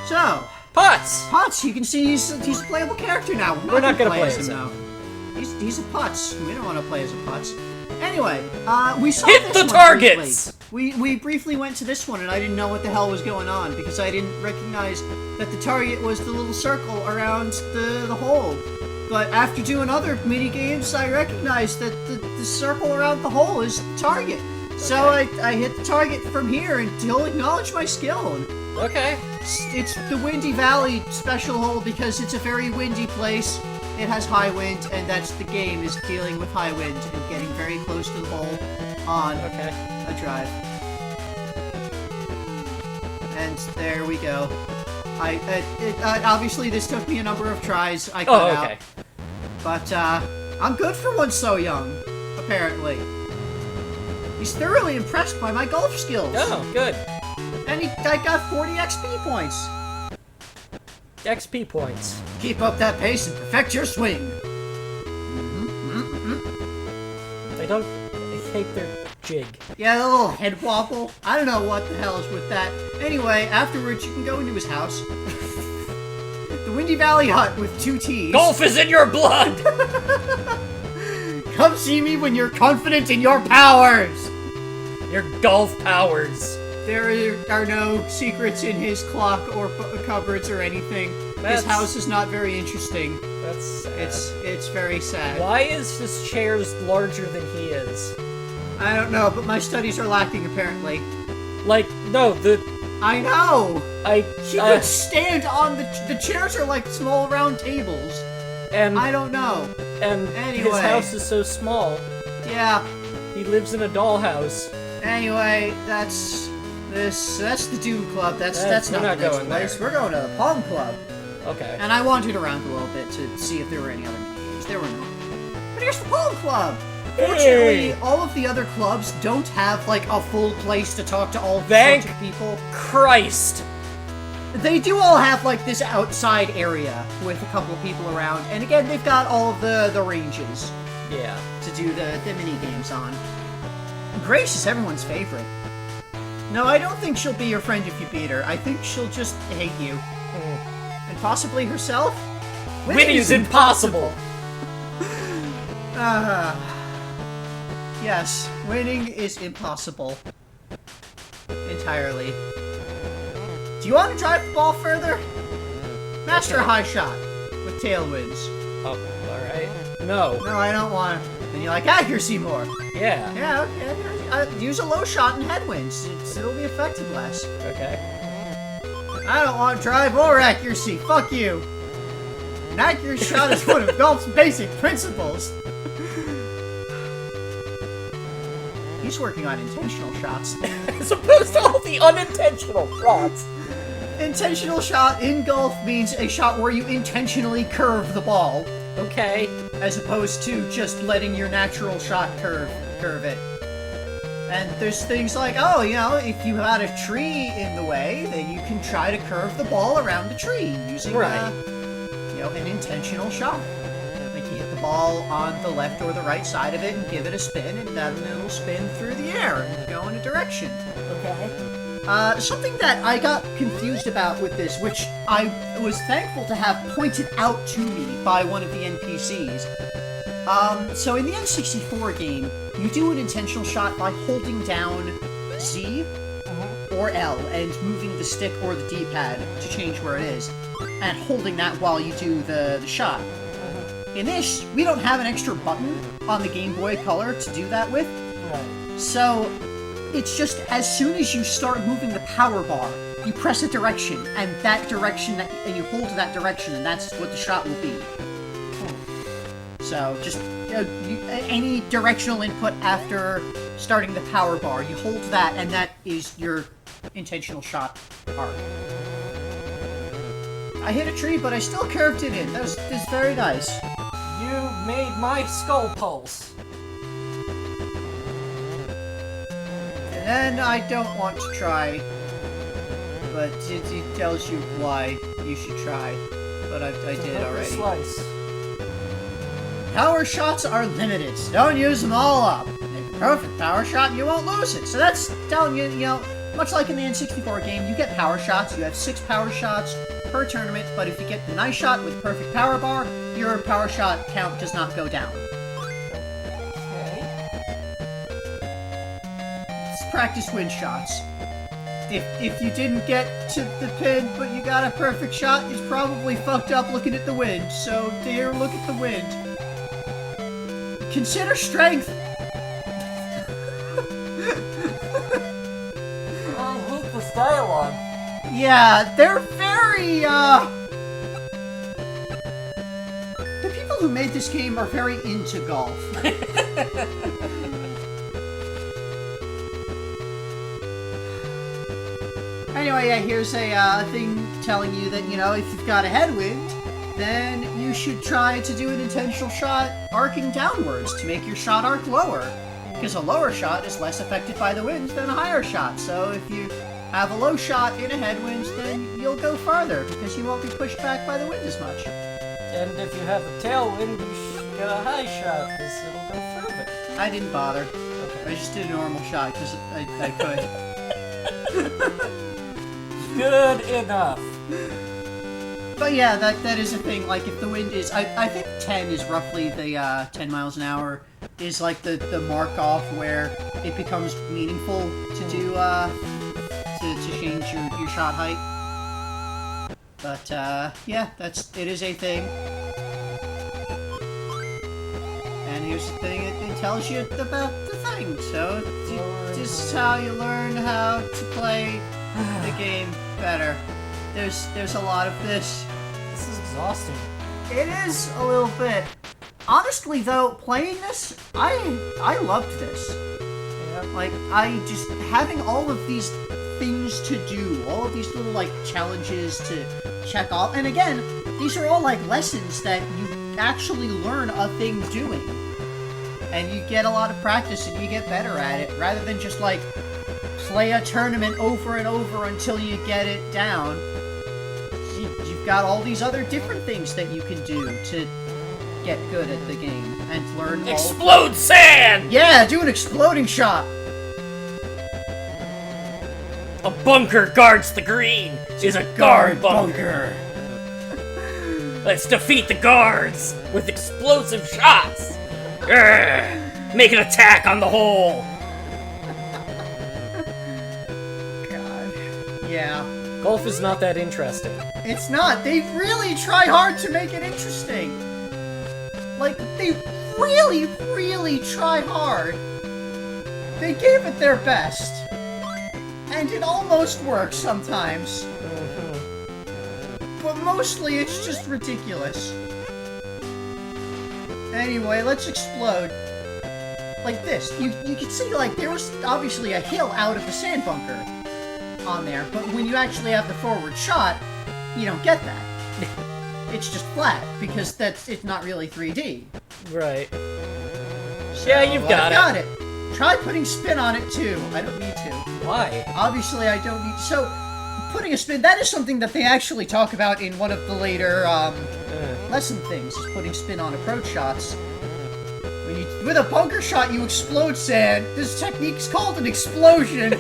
So, Putz! you can see he's a playable character now. We're not gonna play as as him him. now. He's a Putz. We don't want to play as a Putz. Anyway, we saw Hit this the one targets! Briefly. We briefly went to this one, and I didn't know what the hell was going on because I didn't recognize that the target was the little circle around the hole. But after doing other mini games, I recognized that the circle around the hole is the target. So I hit the target from here, and he'll acknowledge my skill. And Okay. it's the Windy Valley special hole because it's a very windy place. It has high wind, and that's the game, is dealing with high wind and getting very close to the hole on a drive. And there we go. Obviously this took me a number of tries. I cut out. But I'm good for one so young, apparently. He's thoroughly impressed by my golf skills. Oh, good. And I got 40 XP points. XP points. Keep up that pace and perfect your swing. I hate their jig. Yeah, the little head wobble. I don't know what the hell is with that. Anyway, afterwards you can go into his house. The Windy Valley Hut with 2 T's. Golf is in your blood! Come see me when you're confident in your powers! Your golf powers. There are no secrets in his clock or cupboards or anything. His house is not very interesting. That's sad. It's very sad. Why is his chairs larger than he is? I don't know, but my studies are lacking apparently. Like, no, I know! He could stand on the chairs are like small round tables. And I don't know. And anyway, his house is so small. Yeah. He lives in a dollhouse. Anyway, that's the Doom Club. That's not the next place. We're going to the Palm Club. Okay. And I wandered around a little bit to see if there were any other minigames. There were none. But here's the Palm Club! Fortunately, all of the other clubs don't have, like, a full place to talk to all sorts of people. Christ! They do all have, like, this outside area with a couple of people around. And again, they've got all of the ranges. Yeah. To do the mini-games on. Grace is everyone's favorite. No, I don't think she'll be your friend if you beat her. I think she'll just hate you. And possibly herself? Winning is impossible! Yes, winning is impossible. Entirely. Do you want to drive the ball further? Master a high shot with tailwinds. Oh, alright. No. No, I don't want to. And you like accuracy more. Yeah. Yeah, okay. Use a low shot in headwinds. It'll be effective less. Okay. I don't want drive or accuracy. Fuck you. An accurate shot is one of golf's basic principles. He's working on intentional shots. As opposed to all the unintentional shots. Intentional shot in golf means a shot where you intentionally curve the ball. Okay. As opposed to just letting your natural shot curve it. And there's things like, oh, you know, if you had a tree in the way, then you can try to curve the ball around the tree using, an intentional shot. Like you hit the ball on the left or the right side of it and give it a spin, and then it'll spin through the air and go in a direction. Okay. Something that I got confused about with this, which I was thankful to have pointed out to me by one of the NPCs. So in the N64 game, you do an intentional shot by holding down Z or L and moving the stick or the D-pad to change where it is, and holding that while you do the shot. In this, we don't have an extra button on the Game Boy Color to do that with, so it's just as soon as you start moving the power bar, you press a direction, and and you hold that direction, and that's what the shot will be. So, just any directional input after starting the power bar, you hold that, and that is your intentional shot arc. I hit a tree, but I still curved it in. That's very nice. You made my skull pulse. And I don't want to try, but it tells you why you should try. But I did already. Slice. Power shots are limited, so don't use them all up. If a perfect power shot, you won't lose it. So that's telling you, much like in the N64 game, you get power shots. You have 6 power shots per tournament, but if you get the nice shot with perfect power bar, your power shot count does not go down. Okay. It's practice win shots. If you didn't get to the pin, but you got a perfect shot, it's probably fucked up looking at the wind. So, here, look at the wind. Consider strength! I hate this dialogue. Yeah, they're very, the people who made this game are very into golf. Anyway, yeah, here's a thing telling you that, you know, if you've got a headwind, then you should try to do an intentional shot arcing downwards to make your shot arc lower. Because a lower shot is less affected by the wind than a higher shot. So if you have a low shot in a headwind, then you'll go farther, because you won't be pushed back by the wind as much. And if you have a tailwind, you should get a high shot, because it'll go further. I didn't bother. Okay. I just did a normal shot, because I could. Good enough. But yeah, that is a thing. Like, if the wind is... I think 10 is roughly the 10 miles an hour is like the mark off where it becomes meaningful to do to change your shot height. But yeah, it is a thing. And here's the thing, it tells you about the thing. So this is how you learn how to play the game better. There's a lot of this. This is exhausting. It is a little bit. Honestly, though, playing this, I loved this. Yeah. Like, having all of these things to do, all of these little, like, challenges to check off. And again, these are all, like, lessons that you actually learn a thing doing. And you get a lot of practice and you get better at it, rather than just, like, play a tournament over and over until you get it down. You've got all these other different things that you can do to get good at the game and learn. Explode sand! Yeah, do an exploding shot. A bunker guards the green. Is a guard bunker. Let's defeat the guards with explosive shots. Urgh. Make an attack on the hole. God. Yeah. Golf is not that interesting. It's not. They really try hard to make it interesting. Like, they really, really try hard. They gave it their best. And it almost works sometimes. But mostly it's just ridiculous. Anyway, let's explode. Like this. You can see, like, there was obviously a hill out of the sand bunker on there, but when you actually have the forward shot, you don't get that. It's just flat, because it's not really 3D. Right. So, Yeah, you've got it. Try putting spin on it, too. I don't need to. Why? Obviously, I don't need... So, putting a spin, that is something that they actually talk about in one of the later, lesson things, is putting spin on approach shots. With a bunker shot, you explode sand. This technique is called an explosion.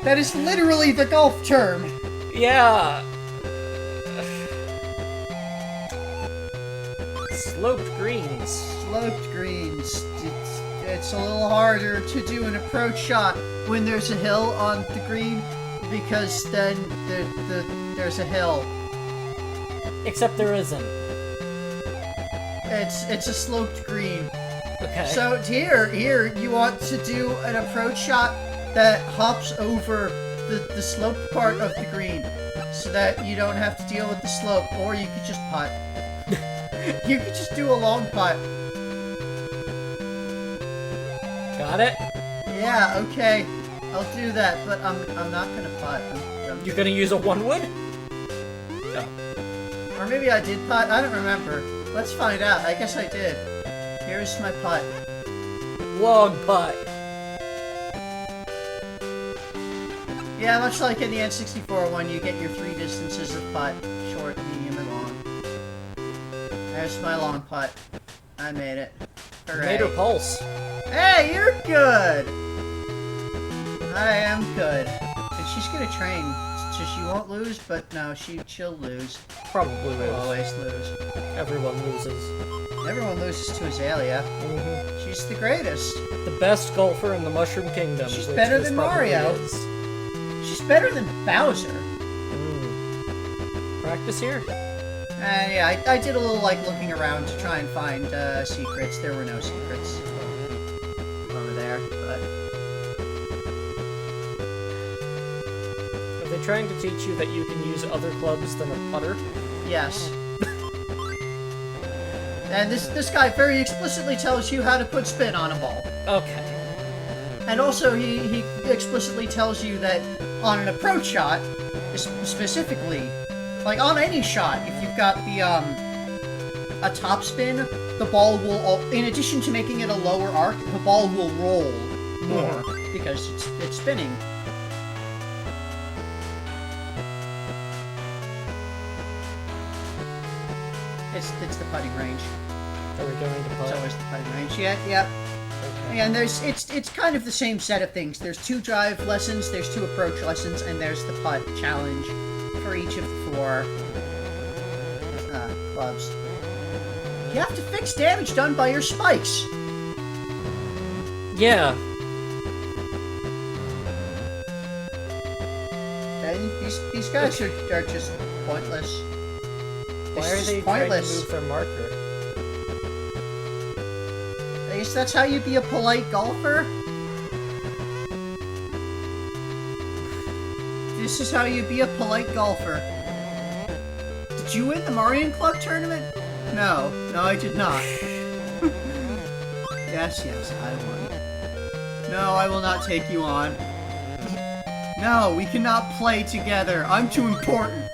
That is literally the golf term. Yeah. Sloped greens. Sloped greens. It's a little harder to do an approach shot when there's a hill on the green, because then there's a hill. Except there isn't. It's a sloped green. Okay. So here you want to do an approach shot that hops over the sloped part of the green, so that you don't have to deal with the slope, or you could just putt. You could just do a long putt. Got it? Yeah, okay. I'll do that, but I'm not gonna putt. You're gonna use a one-wood? Oh. Or maybe I did putt. I don't remember. Let's find out. I guess I did. Here's my putt. Long putt. Yeah, much like in the N64 one, you get your 3 distances of putt. Short, medium, and long. There's my long putt. I made it. Hooray. Made her pulse. Hey, you're good! I am good. And she's gonna train, so she won't lose, but no, she'll lose. Probably lose. Always lose. Everyone loses. Everyone loses to Azalea. Mm-hmm. She's the greatest. The best golfer in the Mushroom Kingdom. She's which better this than probably Mario. is. She's better than Bowser. Practice here? Yeah, I did a little, like, looking around to try and find, secrets. There were no secrets over there, but... Are they trying to teach you that you can use other clubs than a putter? Yes. And this guy very explicitly tells you how to put spin on a ball. Okay. And also, he explicitly tells you that on an approach shot, specifically, like on any shot, if you've got the, a top spin, the ball will, in addition to making it a lower arc, the ball will roll more, because it's spinning. It's the putting range. Are we going to putt? It's always the putting range. Yeah. Okay. And it's kind of the same set of things. There's 2 drive lessons, there's 2 approach lessons, and there's the putt challenge for each of the 4 clubs. You have to fix damage done by your spikes. Yeah. And these guys are just pointless. Why It's are just they pointless. trying to move their marker? I guess that's how you be a polite golfer. This is how you be a polite golfer. Did you win the Mario Club tournament? No, I did not. Yes, I won. No, I will not take you on. No, we cannot play together. I'm too important.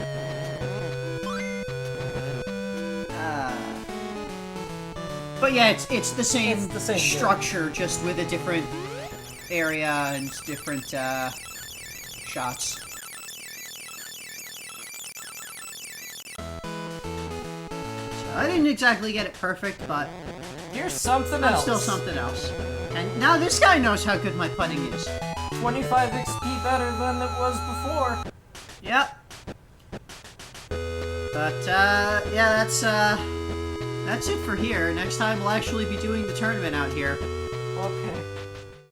But yeah, it's the same, structure, just with a different area and different shots. So I didn't exactly get it perfect, but Here's something I'm else. still something else. And now this guy knows how good my putting is. 25 XP better than it was before. Yep. But yeah, that's it for here. Next time we'll actually be doing the tournament out here. Okay.